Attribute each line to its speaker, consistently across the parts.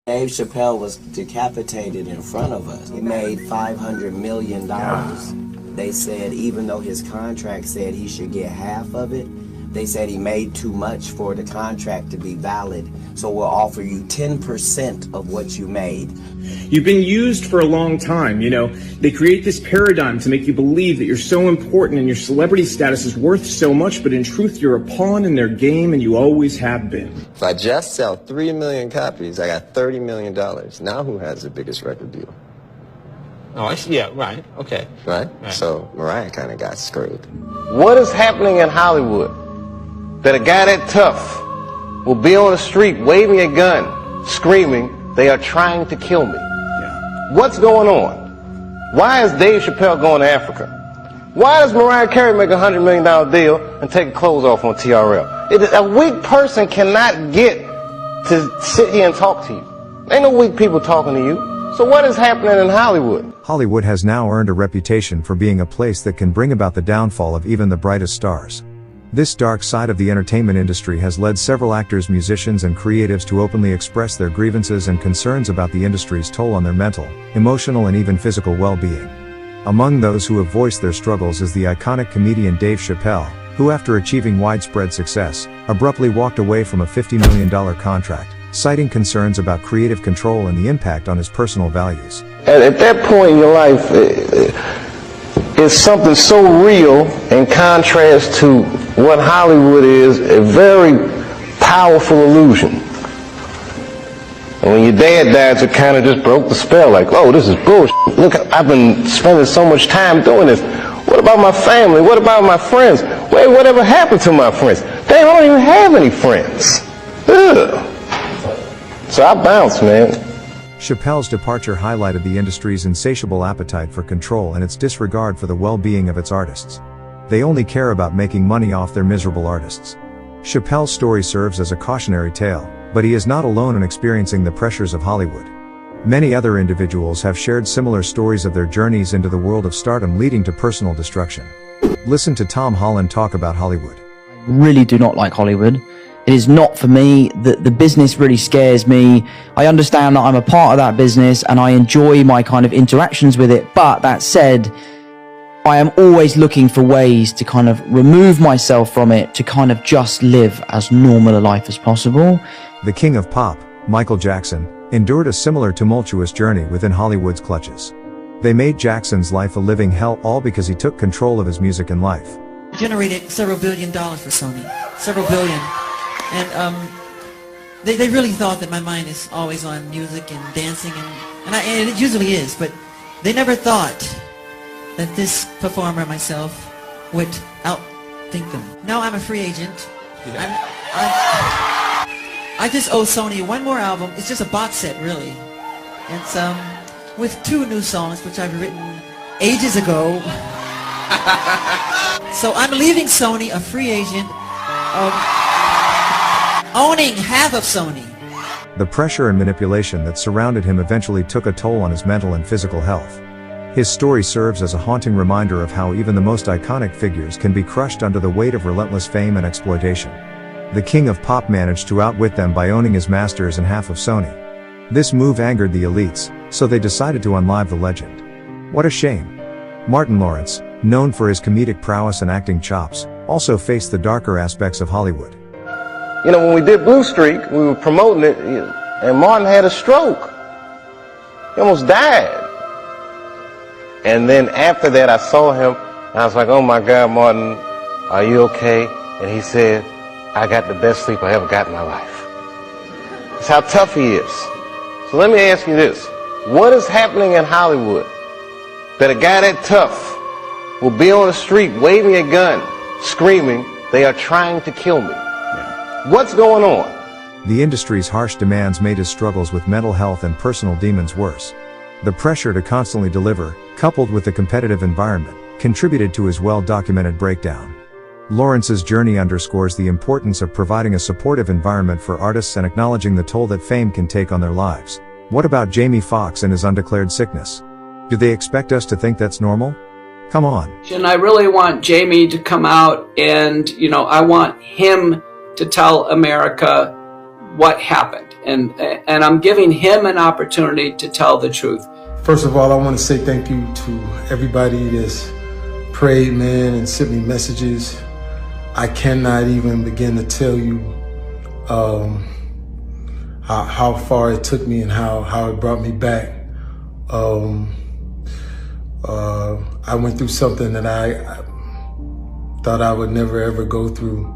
Speaker 1: Dave Chappelle was decapitated in front of us. He made $500 million. They said even though his contract said he should get half of it, they said he made too much for the contract to be valid, so we'll offer you 10% of what you made.
Speaker 2: You've been used for a long time, you know. They create this paradigm to make you believe that you're so important and your celebrity status is worth so much, but in truth, you're a pawn in their game and you always have been.
Speaker 3: If I just sell 3 million copies, I got $30 million. Now who has the biggest record deal?
Speaker 4: Oh, I see. Yeah, right. Okay.
Speaker 3: Right? So Mariah kind of got screwed.
Speaker 5: What is happening in Hollywood that a guy that tough will be on the street waving a gun, screaming, "They are trying to kill me"?
Speaker 2: Yeah.
Speaker 5: What's going on? Why is Dave Chappelle going to Africa? Why does Mariah Carey make a $100 million deal and take clothes off on TRL? A weak person cannot get to sit here and talk to you. Ain't no weak people talking to you. So what is happening in Hollywood?
Speaker 6: Hollywood has now earned a reputation for being a place that can bring about the downfall of even the brightest stars. This dark side of the entertainment industry has led several actors, musicians, and creatives to openly express their grievances and concerns about the industry's toll on their mental, emotional, and even physical well-being. Among those who have voiced their struggles is the iconic comedian Dave Chappelle, who after achieving widespread success, abruptly walked away from a $50 million contract, citing concerns about creative control and the impact on his personal values.
Speaker 5: And at that point in your life, it's something so real in contrast to what Hollywood is, a very powerful illusion. And when your dad died, it kind of just broke the spell, like, oh, this is bullshit. Look, I've been spending so much time doing this. What about my family? What about my friends? Wait, whatever happened to my friends? Damn, I don't even have any friends. Ugh. So I bounced, man.
Speaker 6: Chappelle's departure highlighted the industry's insatiable appetite for control and its disregard for the well-being of its artists. They only care about making money off their miserable artists. Chappelle's story serves as a cautionary tale, but he is not alone in experiencing the pressures of Hollywood. Many other individuals have shared similar stories of their journeys into the world of stardom leading to personal destruction. Listen to Tom Holland talk about Hollywood.
Speaker 7: I really do not like Hollywood. It is not for me. The business really scares me. I understand that I'm a part of that business and I enjoy my kind of interactions with it. But that said, I am always looking for ways to kind of remove myself from it, to kind of just live as normal a life as possible.
Speaker 6: The king of pop, Michael Jackson, endured a similar tumultuous journey within Hollywood's clutches. They made Jackson's life a living hell, all because he took control of his music and life.
Speaker 8: Generated several $1 billion for Sony. Several billion. And they really thought that my mind is always on music and dancing, and it usually is, but they never thought that this performer myself would outthink them. Now I'm a free agent. I just owe Sony one more album. It's just a box set, really. It's with 2 new songs, which I've written ages ago. So I'm leaving Sony a free agent, owning half of Sony.
Speaker 6: The pressure and manipulation that surrounded him eventually took a toll on his mental and physical health. His story serves as a haunting reminder of how even the most iconic figures can be crushed under the weight of relentless fame and exploitation. The king of pop managed to outwit them by owning his masters and half of Sony. This move angered the elites, so they decided to unlive the legend. What a shame. Martin Lawrence, known for his comedic prowess and acting chops, also faced the darker aspects of Hollywood.
Speaker 5: You know, when we did Blue Streak, we were promoting it, and Martin had a stroke. He almost died. And then after that, I saw him, and I was like, oh my God, Martin, are you okay? And he said, I got the best sleep I ever got in my life. That's how tough he is. So let me ask you this. What is happening in Hollywood that a guy that tough will be on the street waving a gun, screaming, "They are trying to kill me"? What's going on?
Speaker 6: The industry's harsh demands made his struggles with mental health and personal demons worse. The pressure to constantly deliver, coupled with the competitive environment, contributed to his well-documented breakdown. Lawrence's journey underscores the importance of providing a supportive environment for artists and acknowledging the toll that fame can take on their lives. What about Jamie Foxx and his undeclared sickness? Do they expect us to think that's normal? Come on.
Speaker 9: And I really want Jamie to come out and, I want him to tell America what happened. and I'm giving him an opportunity to tell the truth.
Speaker 10: First of all, I want to say thank you to everybody that's prayed, man, and sent me messages. I cannot even begin to tell you how far it took me and how it brought me back. I went through something that I thought I would never ever go through.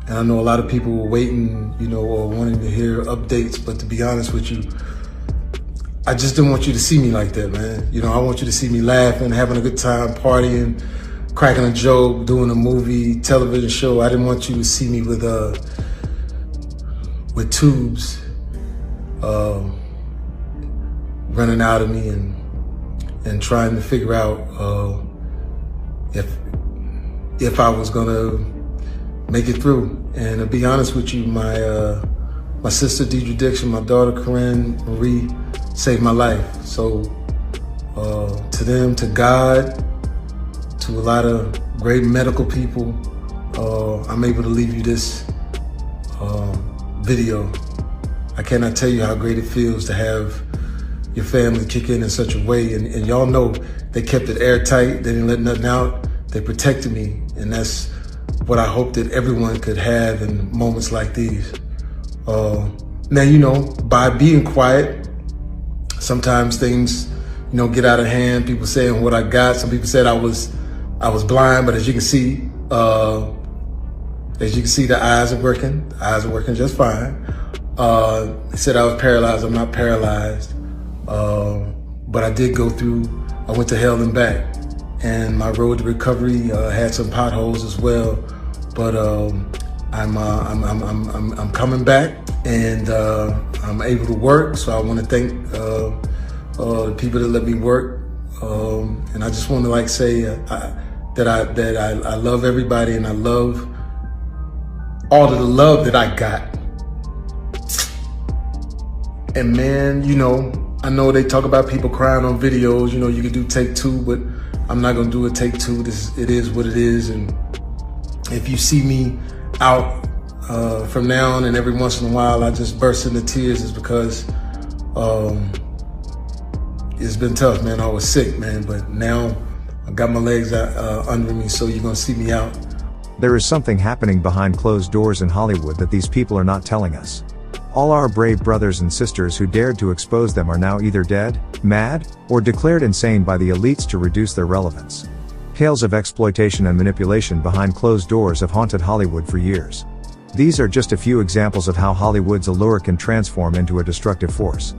Speaker 10: And I know a lot of people were waiting, or wanting to hear updates, but to be honest with you, I just didn't want you to see me like that, man. I want you to see me laughing, having a good time, partying, cracking a joke, doing a movie, television show. I didn't want you to see me with tubes running out of me and trying to figure out if I was gonna make it through. And to be honest with you, my sister Deidre Dixon, my daughter Corinne Marie saved my life. So to them, to God, to a lot of great medical people, I'm able to leave you this video. I cannot tell you how great it feels to have your family kick in such a way. And y'all know they kept it airtight. They didn't let nothing out. They protected me. And that's what I hope that everyone could have in moments like these. Now, by being quiet, sometimes things, get out of hand. People saying what I got. Some people said I was blind, but as you can see, the eyes are working. The eyes are working just fine. They said I was paralyzed. I'm not paralyzed. But I did go through, I went to hell and back. And my road to recovery had some potholes as well. But I'm coming back, and I'm able to work. So I want to thank the people that let me work. And I just want to say that I love everybody, and I love all of the love that I got. And man, I know they talk about people crying on videos. You can do take two, but I'm not gonna do a take two. It is what it is. And if you see me out from now on and every once in a while I just burst into tears, is because it's been tough, man. I was sick, man, but now I got my legs under me, so you're gonna see me out.
Speaker 6: There is something happening behind closed doors in Hollywood that these people are not telling us. All our brave brothers and sisters who dared to expose them are now either dead, mad, or declared insane by the elites to reduce their relevance. Tales of exploitation and manipulation behind closed doors have haunted Hollywood for years. These are just a few examples of how Hollywood's allure can transform into a destructive force.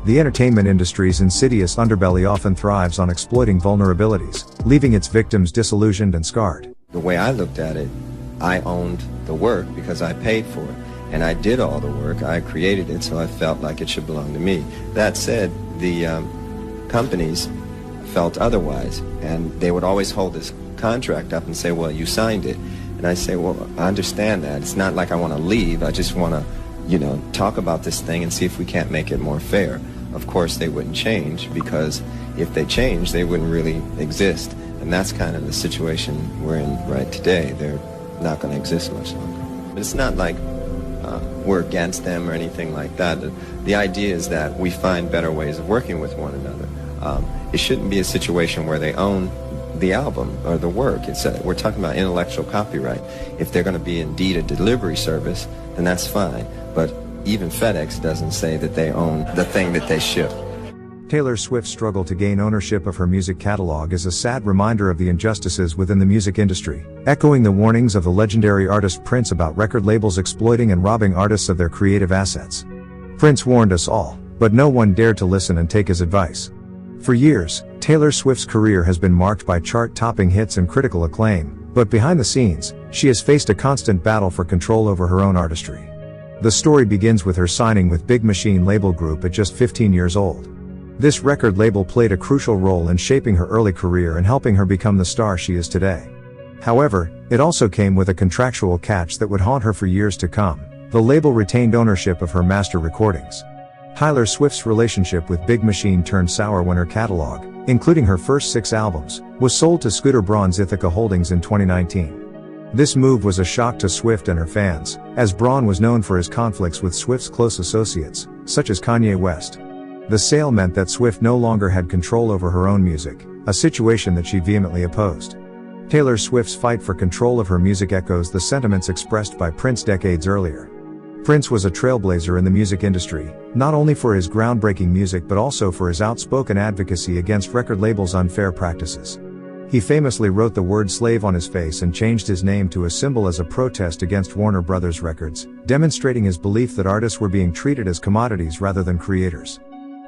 Speaker 6: The entertainment industry's insidious underbelly often thrives on exploiting vulnerabilities, leaving its victims disillusioned and scarred.
Speaker 3: The way I looked at it, I owned the work because I paid for it. And I did all the work, I created it, so I felt like it should belong to me. That said, the companies felt otherwise, and they would always hold this contract up and say, well, you signed it. And I say, well, I understand that. It's not like I want to leave, I just want to, talk about this thing and see if we can't make it more fair. Of course, they wouldn't change, because if they changed, they wouldn't really exist. And that's kind of the situation we're in right today. They're not going to exist much longer. But it's not like we're against them or anything like that. The idea is that we find better ways of working with one another. It shouldn't be a situation where they own the album or the work. We're talking about intellectual copyright. If they're going to be indeed a delivery service, then that's fine. But even FedEx doesn't say that they own the thing that they ship.
Speaker 6: Taylor Swift's struggle to gain ownership of her music catalog is a sad reminder of the injustices within the music industry, echoing the warnings of the legendary artist Prince about record labels exploiting and robbing artists of their creative assets. Prince warned us all, but no one dared to listen and take his advice. For years, Taylor Swift's career has been marked by chart-topping hits and critical acclaim, but behind the scenes, she has faced a constant battle for control over her own artistry. The story begins with her signing with Big Machine label group at just 15 years old. This record label played a crucial role in shaping her early career and helping her become the star she is today. However, it also came with a contractual catch that would haunt her for years to come. The label retained ownership of her master recordings. Taylor Swift's relationship with Big Machine turned sour when her catalog, including her first 6 albums, was sold to Scooter Braun's Ithaca Holdings in 2019. This move was a shock to Swift and her fans, as Braun was known for his conflicts with Swift's close associates, such as Kanye West. The sale meant that Swift no longer had control over her own music, a situation that she vehemently opposed. Taylor Swift's fight for control of her music echoes the sentiments expressed by Prince decades earlier. Prince was a trailblazer in the music industry, not only for his groundbreaking music but also for his outspoken advocacy against record labels' unfair practices. He famously wrote the word slave on his face and changed his name to a symbol as a protest against Warner Brothers Records, demonstrating his belief that artists were being treated as commodities rather than creators.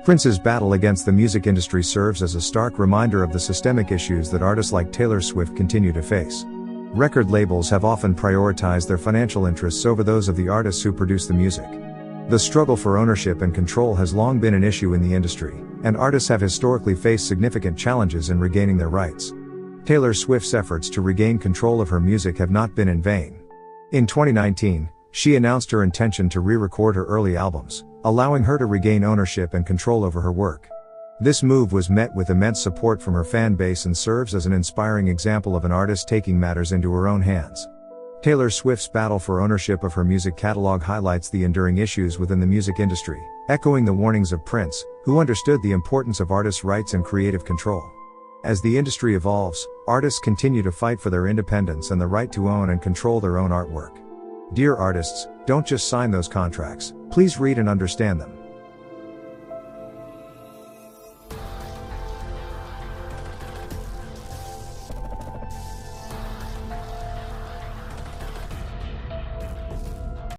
Speaker 6: Prince's battle against the music industry serves as a stark reminder of the systemic issues that artists like Taylor Swift continue to face. Record labels have often prioritized their financial interests over those of the artists who produce the music. The struggle for ownership and control has long been an issue in the industry, and artists have historically faced significant challenges in regaining their rights. Taylor Swift's efforts to regain control of her music have not been in vain. In 2019, she announced her intention to re-record her early albums, allowing her to regain ownership and control over her work. This move was met with immense support from her fan base and serves as an inspiring example of an artist taking matters into her own hands. Taylor Swift's battle for ownership of her music catalog highlights the enduring issues within the music industry, echoing the warnings of Prince, who understood the importance of artists' rights and creative control. As the industry evolves, artists continue to fight for their independence and the right to own and control their own artwork. Dear artists, don't just sign those contracts, please read and understand them.